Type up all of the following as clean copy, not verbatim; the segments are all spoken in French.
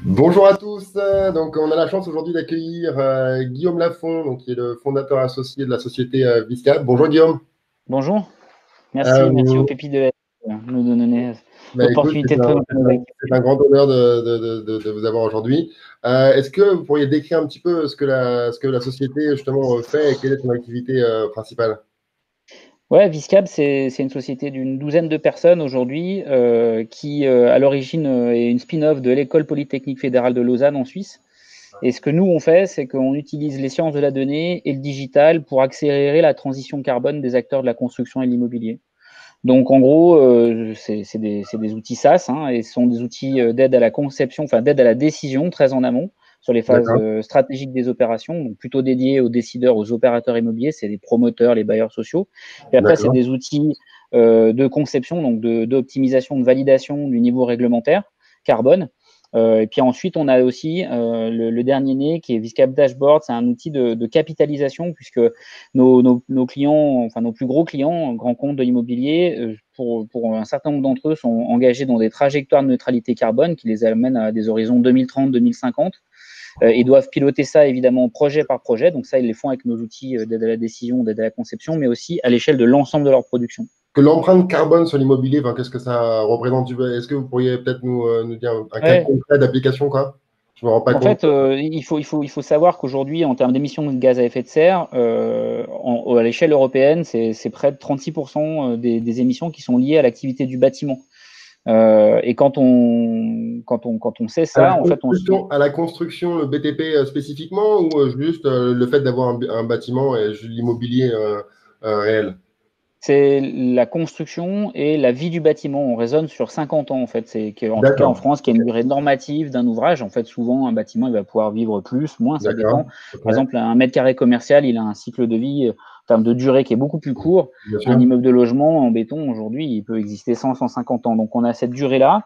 Bonjour à tous. Donc, on a la chance aujourd'hui d'accueillir Guillaume Lafont, donc, qui est le fondateur associé de la société Viscap. Bonjour Guillaume. Bonjour, merci aux Euh, pépites de nous donner Écoute, l'opportunité de présenter nos c'est activités. un grand honneur de vous avoir aujourd'hui. Est-ce que vous pourriez décrire un petit peu ce que la société justement fait et quelle est son activité principale? Ouais, Viscab, c'est une société d'une douzaine de personnes aujourd'hui qui, à l'origine, est une spin-off de l'École polytechnique fédérale de Lausanne en Suisse. Et ce que nous, on fait, c'est qu'on utilise les sciences de la donnée et le digital pour accélérer la transition carbone des acteurs de la construction et de l'immobilier. Donc, en gros, c'est des outils SaaS, hein, et ce sont des outils d'aide à la conception, enfin d'aide à la décision très en amont sur les phases D'accord, stratégiques des opérations, donc plutôt dédiés aux décideurs, aux opérateurs immobiliers, c'est les promoteurs, les bailleurs sociaux. Puis après, c'est d'accord, des outils de conception, donc d'optimisation, de validation du niveau réglementaire carbone. Et puis ensuite, on a aussi le dernier né qui est Viscap Dashboard. C'est un outil de capitalisation puisque nos clients, enfin nos plus gros clients, grands comptes de l'immobilier, pour un certain nombre d'entre eux, sont engagés dans des trajectoires de neutralité carbone qui les amènent à des horizons 2030-2050 et doivent piloter ça évidemment projet par projet. Donc ça, ils les font avec nos outils d'aide à la décision, d'aide à la conception, mais aussi à l'échelle de l'ensemble de leur production. que l'empreinte carbone sur l'immobilier, enfin, qu'est-ce que ça représente? Est-ce que vous pourriez peut-être nous dire un cas Ouais. concret d'application, quoi? Je me rends pas En compte. fait, il faut savoir qu'aujourd'hui, en termes d'émissions de gaz à effet de serre, à l'échelle européenne, c'est près de 36% des émissions qui sont liées à l'activité du bâtiment. Et quand on sait ça, en fait, À la construction, le BTP spécifiquement ou juste le fait d'avoir un bâtiment et juste l'immobilier réel? c'est la construction et la vie du bâtiment. On raisonne sur 50 ans, en fait. C'est qu'en tout cas, en D'accord, France, qu'il y a une durée normative d'un ouvrage. En fait, souvent, un bâtiment, il va pouvoir vivre plus, moins, ça d'accord, dépend. à peu Par près, exemple, un mètre carré commercial, il a un cycle de vie en termes de durée qui est beaucoup plus court. bien Un sûr. immeuble de logement en béton, aujourd'hui, il peut exister 100, 150 ans. Donc, on a cette durée-là.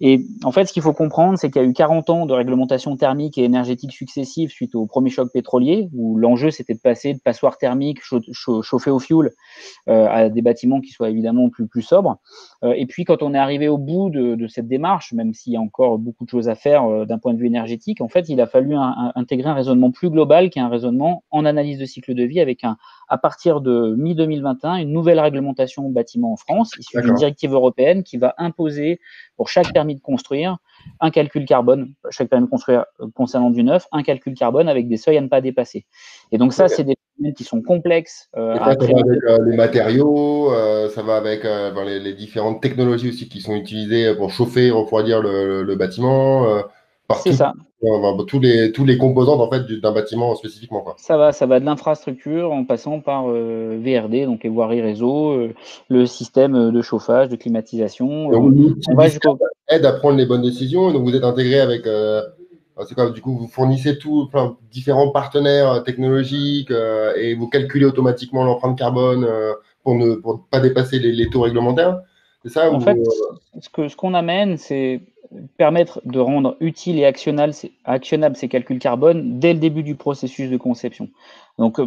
Et en fait, ce qu'il faut comprendre, c'est qu'il y a eu 40 ans de réglementation thermique et énergétique successive suite au premier choc pétrolier, où l'enjeu, c'était de passer de passoires thermiques chauffées au fioul à des bâtiments qui soient évidemment plus sobres. Et puis, quand on est arrivé au bout de cette démarche, même s'il y a encore beaucoup de choses à faire d'un point de vue énergétique, en fait, il a fallu intégrer un raisonnement plus global qui est un raisonnement en analyse de cycle de vie avec à partir de mi-2021, une nouvelle réglementation bâtiment en France, issue d'une D'accord. directive européenne qui va imposer pour chaque permis de construire un calcul carbone, chaque permis de construire concernant du neuf, un calcul carbone avec des seuils à ne pas dépasser. Et donc ça, c'est des phénomènes qui sont complexes Et à ça va avec appréhender. les matériaux, ça va avec ben, les différentes technologies aussi qui sont utilisées pour chauffer, refroidir le bâtiment, par C'est ça. tous les composants en fait, d'un bâtiment spécifiquement, quoi. Ça va de l'infrastructure en passant par VRD, donc les voiries réseau, le système de chauffage, de climatisation. Donc, l'outil On va Viscap jusqu'au. aide à prendre les bonnes décisions. Et donc, vous êtes intégré avec, c'est quoi, du coup, vous fournissez tout, plein, différents partenaires technologiques et vous calculez automatiquement l'empreinte carbone pour ne pas dépasser les taux réglementaires. C'est ça En ou, fait, ce qu'on amène, c'est permettre de rendre utile et actionnable ces calculs carbone dès le début du processus de conception. Donc,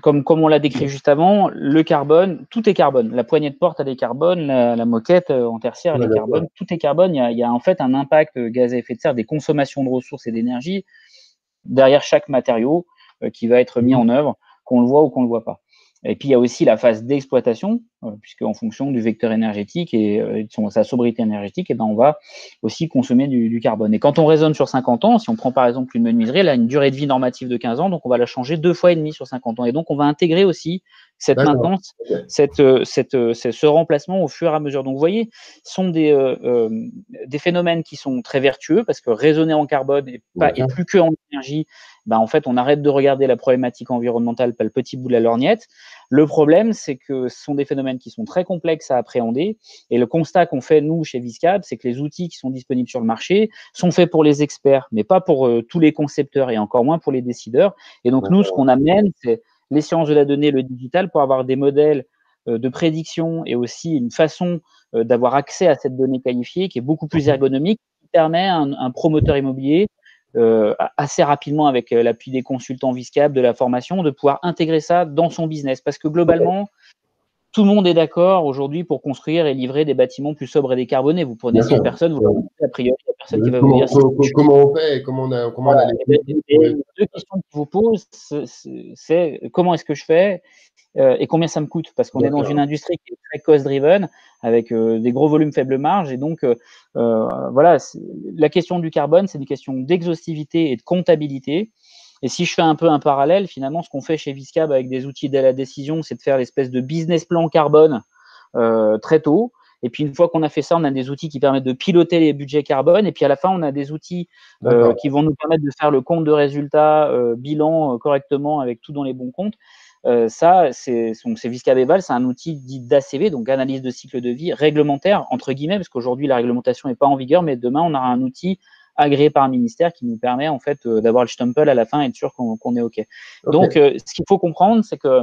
comme on l'a décrit juste avant, le carbone, tout est carbone. La poignée de porte, elle est carbone, la moquette en tertiaire, elle Ouais, est bien sûr. carbone, tout est carbone. Il y a en fait un impact gaz à effet de serre des consommations de ressources et d'énergie derrière chaque matériau qui va être mis Mhm. en œuvre, qu'on le voit ou qu'on ne le voit pas. Et puis il y a aussi la phase d'exploitation, puisque en fonction du vecteur énergétique et de sa sobriété énergétique, eh ben, on va aussi consommer du carbone. Et quand on raisonne sur 50 ans, si on prend par exemple une menuiserie, elle a une durée de vie normative de 15 ans, donc on va la changer 2 fois et demi sur 50 ans. Et donc on va intégrer aussi cette D'accord. maintenance, Ok. ce remplacement au fur et à mesure. Donc vous voyez, ce sont des phénomènes qui sont très vertueux, parce que raisonner en carbone Bien et sûr. plus que en énergie, ben, en fait, on arrête de regarder la problématique environnementale par le petit bout de la lorgnette. Le problème, c'est que ce sont des phénomènes qui sont très complexes à appréhender. Et le constat qu'on fait, nous, chez Viscab, c'est que les outils qui sont disponibles sur le marché sont faits pour les experts, mais pas pour tous les concepteurs et encore moins pour les décideurs. Et donc, nous, ce D'accord. qu'on amène, c'est les sciences de la donnée, le digital, pour avoir des modèles de prédiction et aussi une façon d'avoir accès à cette donnée qualifiée qui est beaucoup plus Mhm. ergonomique, qui permet à un promoteur immobilier assez rapidement avec l'appui des consultants Viscab, de la formation, de pouvoir intégrer ça dans son business. Parce que globalement, tout le monde est d'accord aujourd'hui pour construire et livrer des bâtiments plus sobres et décarbonés. Vous prenez 100 personnes, vous leur dites, a priori, il n'y a personne qui va vous dire comment on fait et comment on a les les deux questions que je vous pose, c'est comment est-ce que je fais et combien ça me coûte? Parce qu'on est dans une industrie qui est très cost-driven, avec des gros volumes, faibles marges. Et donc, voilà, la question du carbone, c'est une question d'exhaustivité et de comptabilité. Et si je fais un peu un parallèle, finalement, ce qu'on fait chez Viscab avec des outils d'aide à la décision, c'est de faire l'espèce de business plan carbone très tôt. Et puis, une fois qu'on a fait ça, on a des outils qui permettent de piloter les budgets carbone. Et puis, à la fin, on a des outils qui vont nous permettre de faire le compte de résultats, bilan correctement avec tout dans les bons comptes. Ça, c'est Viscab Eval, c'est un outil dit d'ACV, donc analyse de cycle de vie réglementaire, entre guillemets, parce qu'aujourd'hui, la réglementation n'est pas en vigueur, mais demain, on aura un outil agréé par un ministère qui nous permet en fait d'avoir le stempel à la fin et être sûr qu'on est OK. Donc, ce qu'il faut comprendre, c'est que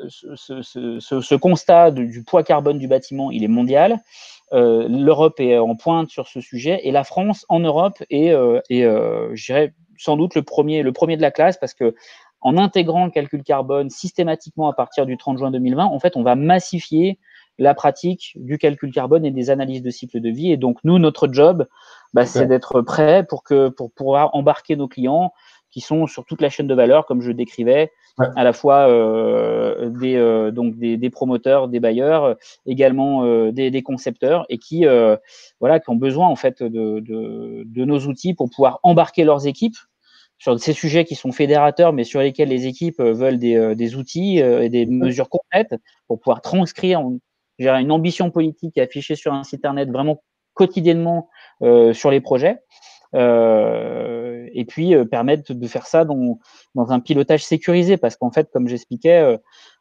ce constat du poids carbone du bâtiment, il est mondial. L'Europe est en pointe sur ce sujet et la France en Europe est, je dirais, sans doute le premier de la classe, parce que en intégrant le calcul carbone systématiquement à partir du 30 juin 2020, en fait, on va massifier la pratique du calcul carbone et des analyses de cycle de vie. Et donc, nous, notre job, c'est d'être prêt pour pouvoir embarquer nos clients qui sont sur toute la chaîne de valeur, comme je décrivais, à la fois des promoteurs, des bailleurs, également des concepteurs, et qui ont besoin en fait de nos outils pour pouvoir embarquer leurs équipes sur ces sujets qui sont fédérateurs, mais sur lesquels les équipes veulent des outils et des mesures concrètes pour pouvoir transcrire une ambition politique affichée sur un site internet vraiment quotidiennement sur les projets. Et puis permettre de faire ça dans un pilotage sécurisé, parce qu'en fait, comme j'expliquais,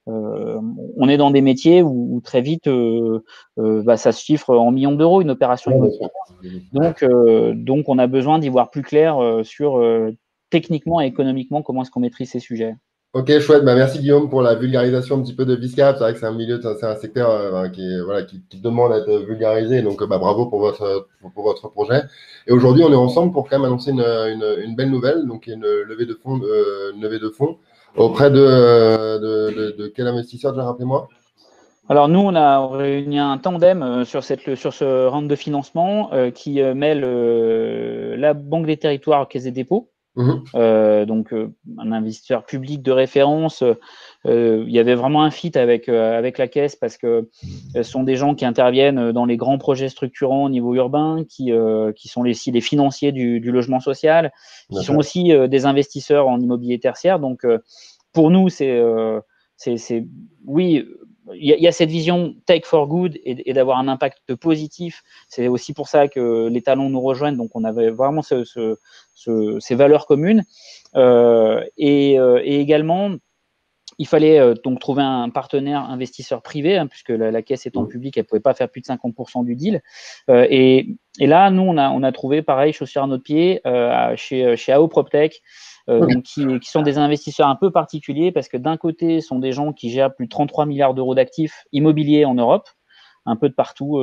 on est dans des métiers où très vite ça se chiffre en millions d'euros une opération immobilière. Donc on a besoin d'y voir plus clair sur techniquement et économiquement comment est-ce qu'on maîtrise ces sujets. Ok, chouette. Merci Guillaume pour la vulgarisation un petit peu de Viscab. C'est vrai que c'est un secteur qui demande à être vulgarisé. Donc, bravo pour votre projet. Et aujourd'hui, on est ensemble pour quand même annoncer une belle nouvelle. Donc, une levée de fonds auprès de quel investisseur, déjà rappelez-moi? Alors nous, on a réuni un tandem sur ce round de financement qui mêle la Banque des Territoires, Caisse des Dépôts, donc un investisseur public de référence. Il y avait vraiment un fit avec la Caisse, parce que ce sont des gens qui interviennent dans les grands projets structurants au niveau urbain, qui sont les financiers du logement social, qui sont aussi des investisseurs en immobilier tertiaire. Donc pour nous, oui, il y a cette vision take for good et d'avoir un impact positif. C'est aussi pour ça que les talents nous rejoignent. Donc, on avait vraiment ces valeurs communes. Et également, il fallait donc trouver un partenaire investisseur privé, puisque la Caisse étant publique, elle ne pouvait pas faire plus de 50% du deal. Et là, nous, on a trouvé, pareil, chaussure à notre pied, chez AO PropTech, donc qui sont des investisseurs un peu particuliers, parce que d'un côté, ce sont des gens qui gèrent plus de 33 milliards d'euros d'actifs immobiliers en Europe, un peu de partout,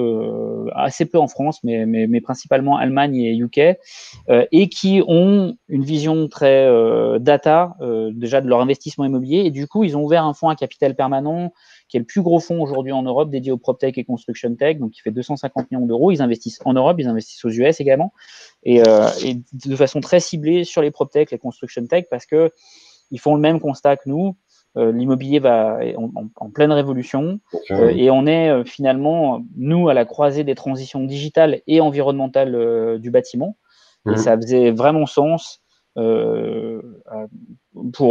assez peu en France, mais principalement Allemagne et UK, et qui ont une vision très data déjà de leur investissement immobilier. Et du coup, ils ont ouvert un fonds à capital permanent qui est le plus gros fonds aujourd'hui en Europe dédié au PropTech et Construction Tech, donc qui fait 250 millions d'euros. Ils investissent en Europe, ils investissent aux US également, et de façon très ciblée sur les PropTech, les Construction Tech, parce que ils font le même constat que nous. L'immobilier va en pleine révolution, et on est finalement, nous, à la croisée des transitions digitales et environnementales du bâtiment. Et ça faisait vraiment sens pour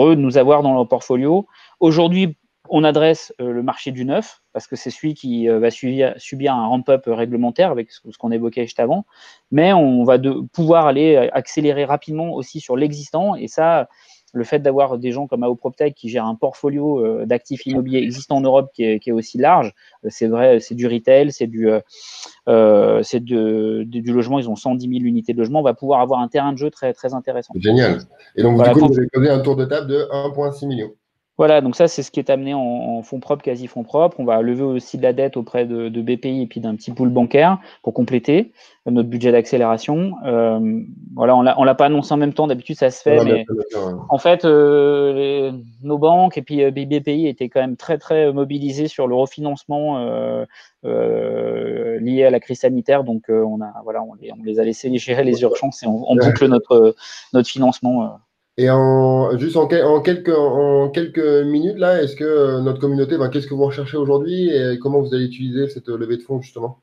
eux de nous avoir dans leur portfolio. Aujourd'hui, on adresse le marché du neuf, parce que c'est celui qui va subir un ramp-up réglementaire avec ce qu'on évoquait juste avant. Mais on va pouvoir aller accélérer rapidement aussi sur l'existant. Et ça, le fait d'avoir des gens comme AO PropTech qui gèrent un portfolio d'actifs immobiliers existants en Europe qui est aussi large, c'est vrai, c'est du retail, c'est du logement. Ils ont 110 000 unités de logement. On va pouvoir avoir un terrain de jeu très, très intéressant. Génial. Et donc, voilà, du coup, vous avez posé un tour de table de 1,6 million. Voilà, donc ça, c'est ce qui est amené en fonds propres, quasi fonds propres. On va lever aussi de la dette auprès de BPI et puis d'un petit pool bancaire pour compléter notre budget d'accélération. Voilà, on l'a pas annoncé en même temps. D'habitude, ça se fait, Voilà, bien mais sûr, bien sûr, ouais. en fait, nos banques et puis BPI étaient quand même très, très mobilisés sur le refinancement lié à la crise sanitaire. Donc, on les a laissés gérer les urgences et on boucle notre financement. Et juste en quelques minutes, là, est-ce que notre communauté, ben, qu'est-ce que vous recherchez aujourd'hui et comment vous allez utiliser cette levée de fonds, justement?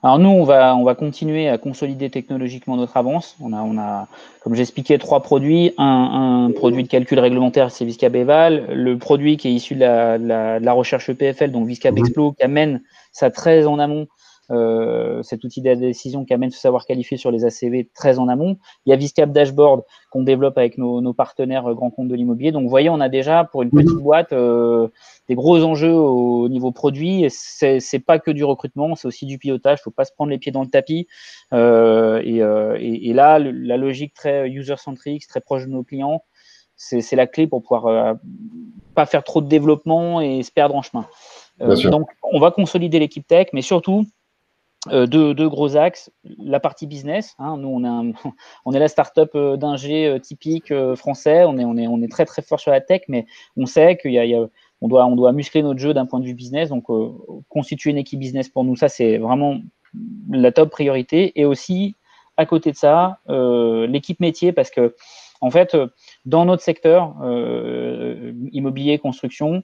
Alors nous, on va continuer à consolider technologiquement notre avance. Comme j'expliquais, 3 produits. Un produit de calcul réglementaire, c'est Viscab Eval. Le produit qui est issu de la recherche EPFL, donc Viscab Mhm. Explo, qui amène ça très en amont, cet outil de décision qui amène ce savoir qualifié sur les ACV très en amont. Il y a Viscab Dashboard qu'on développe avec nos partenaires grands comptes de l'immobilier. Donc vous voyez, on a déjà pour une petite boîte des gros enjeux au niveau produit. C'est pas que du recrutement, c'est aussi du pilotage. Faut pas se prendre les pieds dans le tapis. Et là, la logique très user-centric, très proche de nos clients, c'est la clé pour pouvoir pas faire trop de développement et se perdre en chemin. Bien sûr. Donc, on va consolider l'équipe tech, mais surtout deux gros axes. La partie business, hein, nous on est la startup d'ingé typique français. On est très très fort sur la tech, mais on sait on doit muscler notre jeu d'un point de vue business. Donc constituer une équipe business pour nous, ça c'est vraiment la top priorité. Et aussi à côté de ça, l'équipe métier, parce que en fait, dans notre secteur immobilier, construction,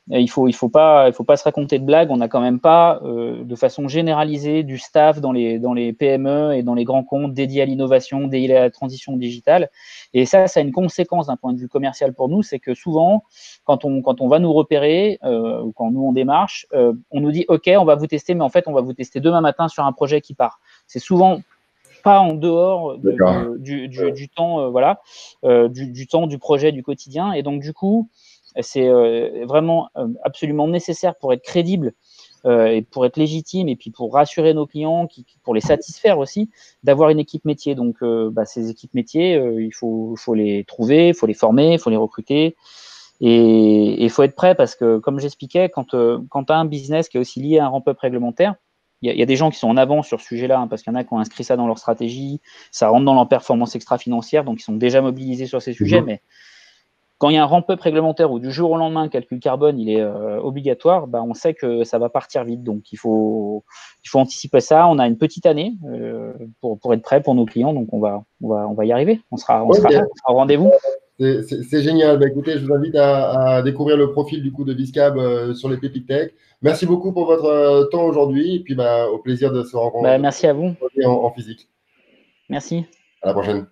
il faut pas se raconter de blagues. On n'a quand même pas, de façon généralisée, du staff dans les PME et dans les grands comptes dédiés à l'innovation, dédiés à la transition digitale. Et ça a une conséquence d'un point de vue commercial pour nous, c'est que souvent, quand on va nous repérer ou quand nous on démarche, on nous dit OK, on va vous tester, mais en fait, on va vous tester demain matin sur un projet qui part. C'est souvent pas en dehors D'accord. du temps, voilà, du temps du projet du quotidien. Et donc, du coup, c'est vraiment absolument nécessaire pour être crédible et pour être légitime et puis pour rassurer nos clients, pour les satisfaire aussi, d'avoir une équipe métier. Donc, ces équipes métiers, il faut les trouver, il faut les former, il faut les recruter. Et il faut être prêt parce que, comme j'expliquais, quand tu as un business qui est aussi lié à un ramp-up réglementaire, il y a des gens qui sont en avance sur ce sujet-là, hein, parce qu'il y en a qui ont inscrit ça dans leur stratégie, ça rentre dans leur performance extra-financière, donc ils sont déjà mobilisés sur ces sujets. Mhm. Mais quand il y a un ramp-up réglementaire où du jour au lendemain, le calcul carbone il est obligatoire, on sait que ça va partir vite. Donc il faut anticiper ça. On a une petite année pour être prêt pour nos clients, donc on va y arriver. On sera Ok. là, on sera au rendez-vous. C'est génial. Bah, écoutez, je vous invite à découvrir le profil du coup de Viscab sur les pépites tech. Merci beaucoup pour votre temps aujourd'hui et puis bah, au plaisir de se rencontrer Merci à vous. en physique. Merci. À la prochaine.